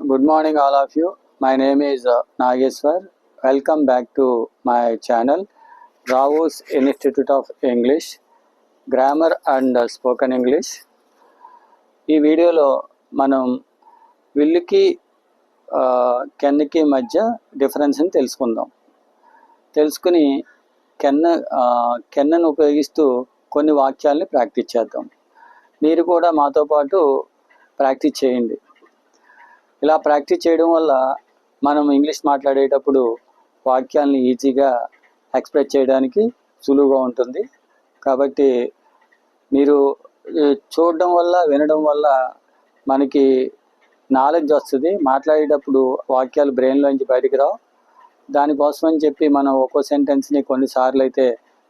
Good morning, all of you. My name is Nageswar. Welcome back to my channel, Rao's Institute of English, Grammar and Spoken English. ఈ వీడియోలో మనం విల్లుకి కెన్కి మధ్య డిఫరెన్స్ని తెలుసుకుని కెన్నను ఉపయోగిస్తూ కొన్ని వాక్యాలని practice చేద్దాం. మీరు కూడా మాతో పాటు ప్రాక్టీస్ చేయండి. ఇలా ప్రాక్టీస్ చేయడం వల్ల మనం ఇంగ్లీష్ మాట్లాడేటప్పుడు వాక్యాలను ఈజీగా ఎక్స్ప్రెస్ చేయడానికి సులువుగా ఉంటుంది. కాబట్టి మీరు చూడడం వల్ల వినడం వల్ల మనకి నాలెడ్జ్ వస్తుంది. మాట్లాడేటప్పుడు వాక్యాలు బ్రెయిన్లోంచి బయటికి రావు. దానికోసం అని చెప్పి మనం ఒక్కో సెంటెన్స్ని కొన్నిసార్లు అయితే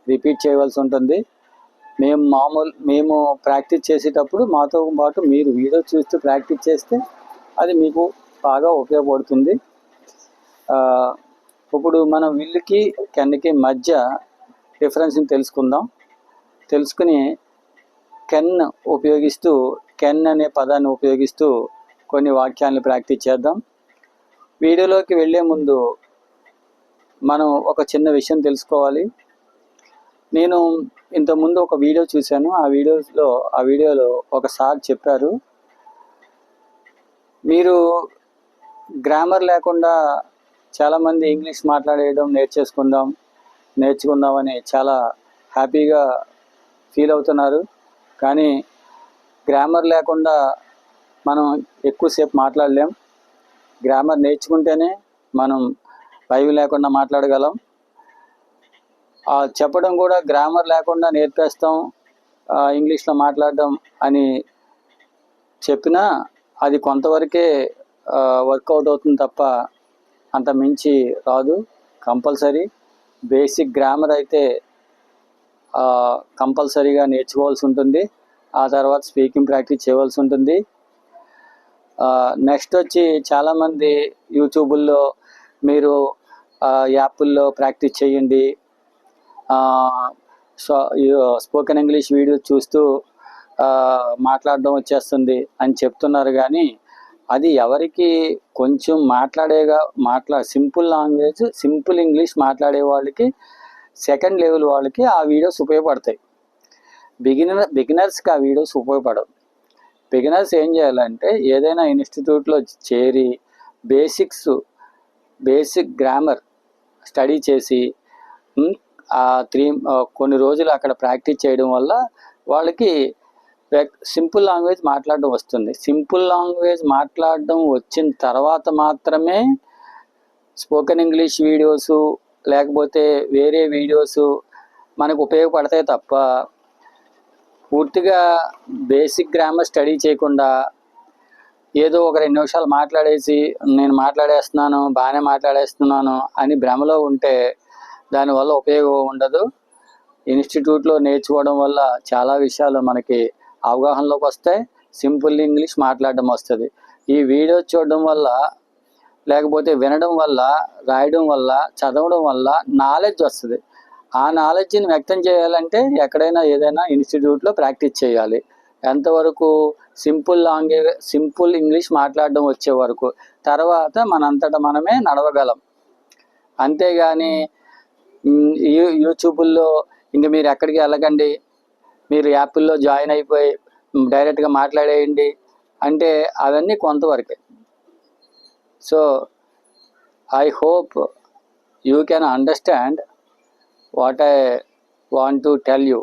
రిపీట్ చేయవలసి ఉంటుంది. మేము ప్రాక్టీస్ చేసేటప్పుడు మాతో పాటు మీరు వీడియో చూస్తూ ప్రాక్టీస్ చేస్తే అది మీకు బాగా ఉపయోగపడుతుంది. ఇప్పుడు మనం విల్లుకి కెన్కి మధ్య డిఫరెన్స్ని తెలుసుకుని కెన్ అనే పదాన్ని ఉపయోగిస్తూ కొన్ని వాక్యాలను ప్రాక్టీస్ చేద్దాం. వీడియోలోకి వెళ్ళే ముందు మనం ఒక చిన్న విషయం తెలుసుకోవాలి. నేను ఇంతకుముందు ఒక వీడియో చూశాను. ఆ వీడియోలో ఒకసారి చెప్పారు, మీరు గ్రామర్ లేకుండా చాలామంది ఇంగ్లీష్ మాట్లాడేయడం నేర్చుకుందామని చాలా హ్యాపీగా ఫీల్ అవుతున్నారు. కానీ గ్రామర్ లేకుండా మనం ఎక్కువసేపు మాట్లాడలేం. గ్రామర్ నేర్చుకుంటేనే మనం భయం లేకుండా మాట్లాడగలం. చెప్పడం కూడా గ్రామర్ లేకుండా నేర్పేస్తాం ఇంగ్లీష్లో మాట్లాడడం అని చెప్పినా అది కొంతవరకే వర్కౌట్ అవుతుంది తప్ప అంత మించి రాదు. కంపల్సరీ బేసిక్ గ్రామర్ అయితే కంపల్సరీగా నేర్చుకోవాల్సి ఉంటుంది. ఆ తర్వాత స్పీకింగ్ ప్రాక్టీస్ చేయవలసి ఉంటుంది. నెక్స్ట్ వచ్చి చాలామంది యూట్యూబుల్లో మీరు యాప్ల్లో ప్రాక్టీస్ చేయండి, స్పోకెన్ ఇంగ్లీష్ వీడియో చూస్తూ మాట్లాడడం వచ్చేస్తుంది అని చెప్తున్నారు. కానీ అది ఎవరికి కొంచెం సింపుల్ ఇంగ్లీష్ మాట్లాడే వాళ్ళకి, సెకండ్ లెవెల్ వాళ్ళకి ఆ వీడియోస్ ఉపయోగపడతాయి. బిగినర్స్కి ఆ వీడియోస్ ఉపయోగపడవు. బిగినర్స్ ఏం చేయాలంటే ఏదైనా ఇన్స్టిట్యూట్లో చేరి బేసిక్ గ్రామర్ స్టడీ చేసి కొన్ని రోజులు అక్కడ ప్రాక్టీస్ చేయడం వల్ల వాళ్ళకి సింపుల్ లాంగ్వేజ్ మాట్లాడడం వస్తుంది. సింపుల్ లాంగ్వేజ్ మాట్లాడడం వచ్చిన తర్వాత మాత్రమే స్పోకెన్ ఇంగ్లీష్ వీడియోసు లేకపోతే వేరే వీడియోసు మనకు ఉపయోగపడతాయి తప్ప పూర్తిగా బేసిక్ గ్రామర్ స్టడీ చేయకుండా ఏదో ఒక 2 నిమిషాలు మాట్లాడేసి నేను బాగానే మాట్లాడేస్తున్నాను అని భ్రమలో ఉంటే దానివల్ల ఉపయోగం ఉండదు. ఇన్స్టిట్యూట్లో నేర్చుకోవడం వల్ల చాలా విషయాలు మనకి అవగాహనలోకి వస్తాయి. సింపుల్ ఇంగ్లీష్ మాట్లాడడం వస్తుంది. ఈ వీడియో చూడడం వల్ల లేకపోతే వినడం వల్ల, రాయడం వల్ల, చదవడం వల్ల నాలెడ్జ్ వస్తుంది. ఆ నాలెడ్జ్ని వ్యక్తం చేయాలంటే ఎక్కడైనా ఏదైనా ఇన్స్టిట్యూట్లో ప్రాక్టీస్ చేయాలి. ఎంతవరకు సింపుల్ ఇంగ్లీష్ మాట్లాడడం వచ్చే వరకు. తర్వాత మనంతటా మనమే నడవగలం. అంతేగాని యూట్యూబుల్లో ఇంక మీరు ఎక్కడికి వెళ్ళకండి, మీరు యాప్ల్లో జాయిన్ అయిపోయి డైరెక్ట్గా మాట్లాడేయండి అంటే అవన్నీ కొంతవరకే. So I hope you can understand what I want to tell you.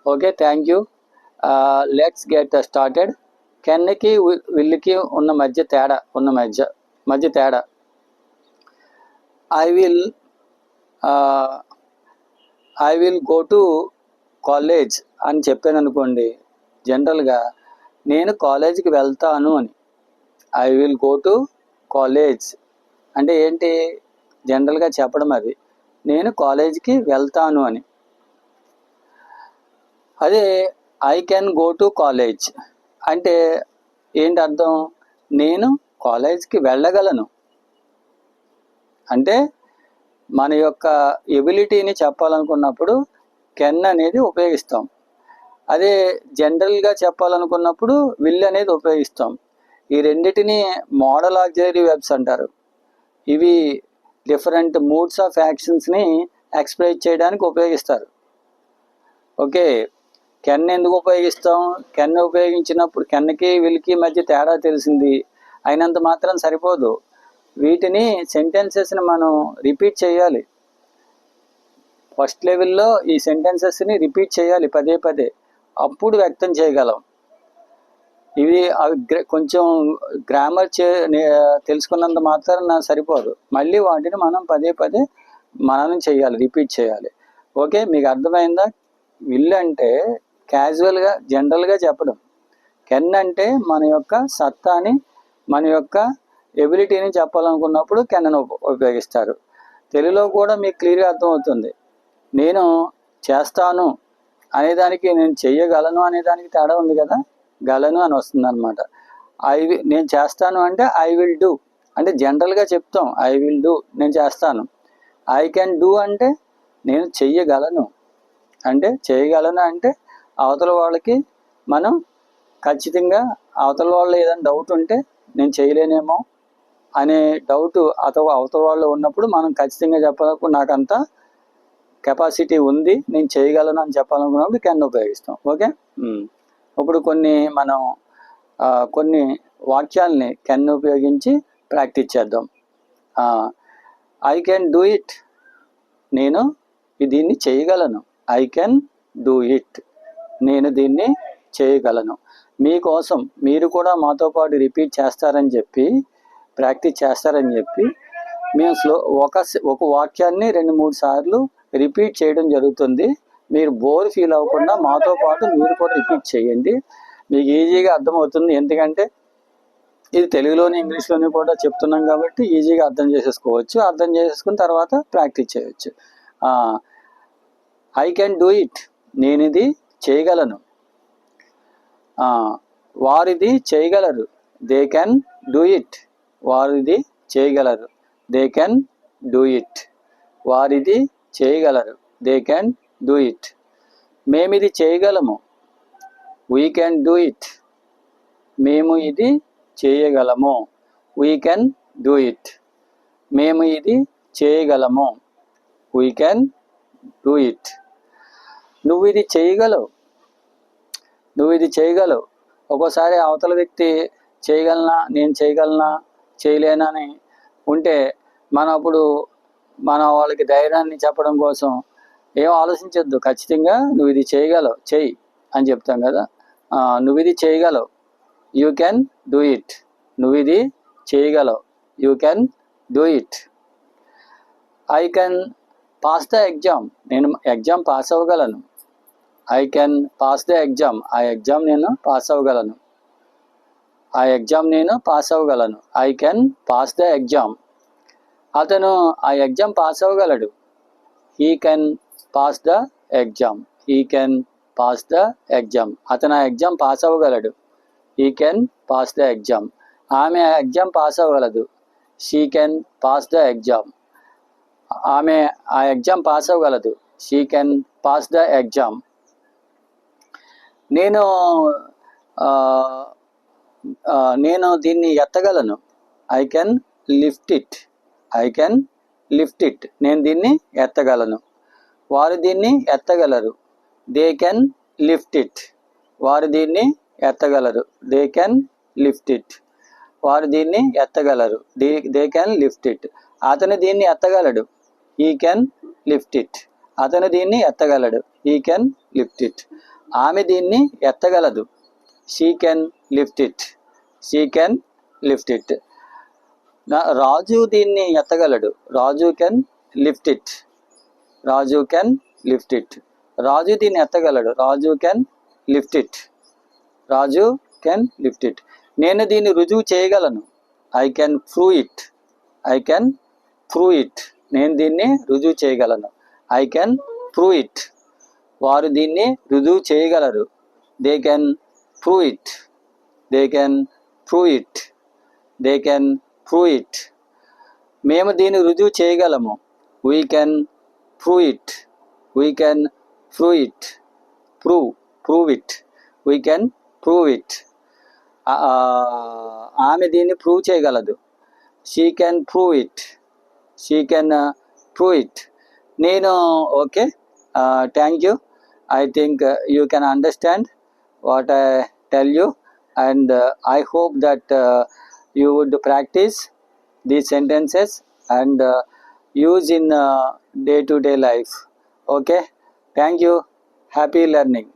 Okay, thank you. Let's get started. కెన్కి విల్లుకి ఉన్న మధ్య తేడా I will go to college అని చెప్పాను అనుకోండి. జనరల్గా నేను కాలేజీకి వెళ్తాను అని. I will go to college అంటే ఏంటి? జనరల్గా చెప్పడం అది నేను కాలేజీకి వెళ్తాను అని. అదే I can go to college అంటే ఏంటి అర్థం? నేను కాలేజీకి వెళ్ళగలను అంటే మన యొక్క ఎబిలిటీని చెప్పాలనుకున్నప్పుడు కెన్ అనేది ఉపయోగిస్తాం. అదే జనరల్గా చెప్పాలనుకున్నప్పుడు విల్ అనేది ఉపయోగిస్తాం. ఈ రెండిటిని మోడల్ ఆక్సిలరీ వెర్బ్స్ అంటారు. ఇవి డిఫరెంట్ మూడ్స్ ఆఫ్ యాక్షన్స్ని ఎక్స్ప్రెస్ చేయడానికి ఉపయోగిస్తారు. ఓకే, కెన్ ఎందుకు ఉపయోగిస్తాం? కెన్ ఉపయోగించినప్పుడు కెన్కి వీళ్ళకి మధ్య తేడా తెలిసింది అయినంత మాత్రం సరిపోదు. వీటిని సెంటెన్సెస్ని మనం రిపీట్ చేయాలి. ఫస్ట్ లెవెల్లో ఈ సెంటెన్సెస్ని రిపీట్ చేయాలి పదే పదే, అప్పుడు వ్యక్తం చేయగలం. ఇవి కొంచెం గ్రామర్ తెలుసుకున్నంత మాత్రం సరిపోదు, మళ్ళీ వాటిని మనం పదే పదే మననం చేయాలి, రిపీట్ చేయాలి. ఓకే, మీకు అర్థమైందా? విల్ అంటే క్యాజువల్గా జనరల్గా చెప్పడం, కెన్ అంటే మన యొక్క సత్తాని మన యొక్క ఎబిలిటీని చెప్పాలనుకున్నప్పుడు కెన్ అని ఉపయోగిస్తారు. తెలుగులో కూడా మీకు క్లియర్గా అర్థమవుతుంది. నేను చేస్తాను అనేదానికి నేను చెయ్యగలను అనేదానికి తేడా ఉంది కదా, గలను అని వస్తుంది అనమాట. నేను చేస్తాను అంటే ఐ విల్ డూ అంటే జనరల్గా చెప్తాం, ఐ విల్ డూ నేను చేస్తాను. ఐ కెన్ డూ అంటే నేను చెయ్యగలను. అంటే చేయగలను అంటే అవతల వాళ్ళకి మనం ఖచ్చితంగా అవతల వాళ్ళు ఏదైనా డౌట్ ఉంటే నేను చేయలేనేమో అనే డౌట్ అవతల వాళ్ళు ఉన్నప్పుడు మనం ఖచ్చితంగా చెప్పాలనుకున్న నాకంత కెపాసిటీ ఉంది, నేను చేయగలను అని చెప్పాలనుకున్నప్పుడు కెన్ ఉపయోగిస్తాం. ఓకే, ఇప్పుడు మనం కొన్ని వాక్యాలని కెన్ ఉపయోగించి ప్రాక్టీస్ చేద్దాం. ఐ కెన్ డూ ఇట్, నేను దీన్ని చేయగలను. ఐ కెన్ డూ ఇట్, నేను దీన్ని చేయగలను. మీకోసం మీరు కూడా మాతో పాటు రిపీట్ చేస్తారని చెప్పి, ప్రాక్టీస్ చేస్తారని చెప్పి మేము ఒక వాక్యాన్ని 2-3 సార్లు రిపీట్ చేయడం జరుగుతుంది. మీరు బోర్ ఫీల్ అవ్వకుండా మాతో పాటు మీరు కూడా రిపీట్ చేయండి, మీకు ఈజీగా అర్థమవుతుంది. ఎందుకంటే ఇది తెలుగులోని ఇంగ్లీష్లోని కూడా చెప్తున్నాం కాబట్టి ఈజీగా అర్థం చేసేసుకోవచ్చు. అర్థం చేసేసుకున్న తర్వాత ప్రాక్టీస్ చేయవచ్చు. ఐ కెన్ డూ ఇట్, నేను ఇది చేయగలను. వారిది చేయగలరు, దే కెన్ డూ ఇట్, వారిది చేయగలరు, దే కెన్ డూ ఇట్, వారిది చేయగలరు, దే కెన్ డూ ఇట్. మేమిది చేయగలము, వీ కెన్ డూ ఇట్, మేము ఇది చేయగలము, వీ కెన్ డూ ఇట్, మేము ఇది చేయగలము, వీ కెన్ డూ ఇట్. నువ్వు ఇది చేయగలవు, నువ్వు ఇది చేయగలవు. ఒక్కోసారి అవతల వ్యక్తి చేయగలనా, నేను చేయగలనా, చేయలేనా అని ఉంటే మనం అప్పుడు వాళ్ళకి ధైర్యాన్ని చెప్పడం కోసం ఏం ఆలోచించొద్దు, ఖచ్చితంగా నువ్వు ఇది చేయగలవు, చెయ్యి అని చెప్తాం కదా. నువ్వు ఇది చేయగలవు, యూ కెన్ డూ ఇట్, నువ్వు ఇది చేయగలవు, you can do it. I can pass the exam, నేను ఎగ్జామ్ పాస్ అవ్వగలను. I can pass the exam, ఆ ఎగ్జామ్ నేను పాస్ అవ్వగలను, ఆ ఎగ్జామ్ నేను పాస్ అవ్వగలను. I can pass the exam, అతను ఆ ఎగ్జామ్ పాస్ అవ్వగలడు. He can pass the exam, he can pass the exam, అతను ఆ ఎగ్జామ్ పాస్ అవ్వగలడు. He can pass the exam, ఆమె ఆ ఎగ్జామ్ పాస్ అవ్వగలదు. She can pass the exam, ఆమె ఆ ఎగ్జామ్ పాస్ అవ్వగలదు. She can pass the exam. నేను దీన్ని ఎత్తగలను. I can lift it, I can lift it, నేను దీన్ని ఎత్తగలను. వారు దీన్ని ఎత్తగలరు. దే కెన్ లిఫ్ట్ ఇట్, వారు దీన్ని ఎత్తగలరు. దే కెన్ లిఫ్ట్ ఇట్, వారు దీన్ని ఎత్తగలరు. దే కెన్ లిఫ్ట్ ఇట్, అతను దీన్ని ఎత్తగలడు. హీ కెన్ లిఫ్ట్ ఇట్, అతను దీన్ని ఎత్తగలడు. హీ కెన్ లిఫ్ట్ ఇట్, ఆమె దీన్ని ఎత్తగలదు. She can lift it, she can lift it, Raju దీన్ని ఎత్తగలడు. Raju can lift it, Raju can lift it, Raju దీన్ని ఎత్తగలడు. Raju can lift it, Raju can lift it. నేను దీన్ని రుజువు చేయగలను. I can prove it, I can prove it, నేను దీన్ని రుజువు చేయగలను. ఐ కెన్ ప్రూవ్ ఇట్, వారు దీన్ని రుజువు చేయగలరు. They can prove it, they can prove it, they can prove it. మేము దీన్ని రుజువు చేయగలము. We can prove it, we can prove it, prove it, we can prove it. ఆమె దీన్ని ప్రూవ్ చేయగలదు. She can prove it. నేను okay, thank you. I think you can understand what I tell you, and I hope that you would practice these sentences and use in day-to-day life. Okay, thank you. Happy learning.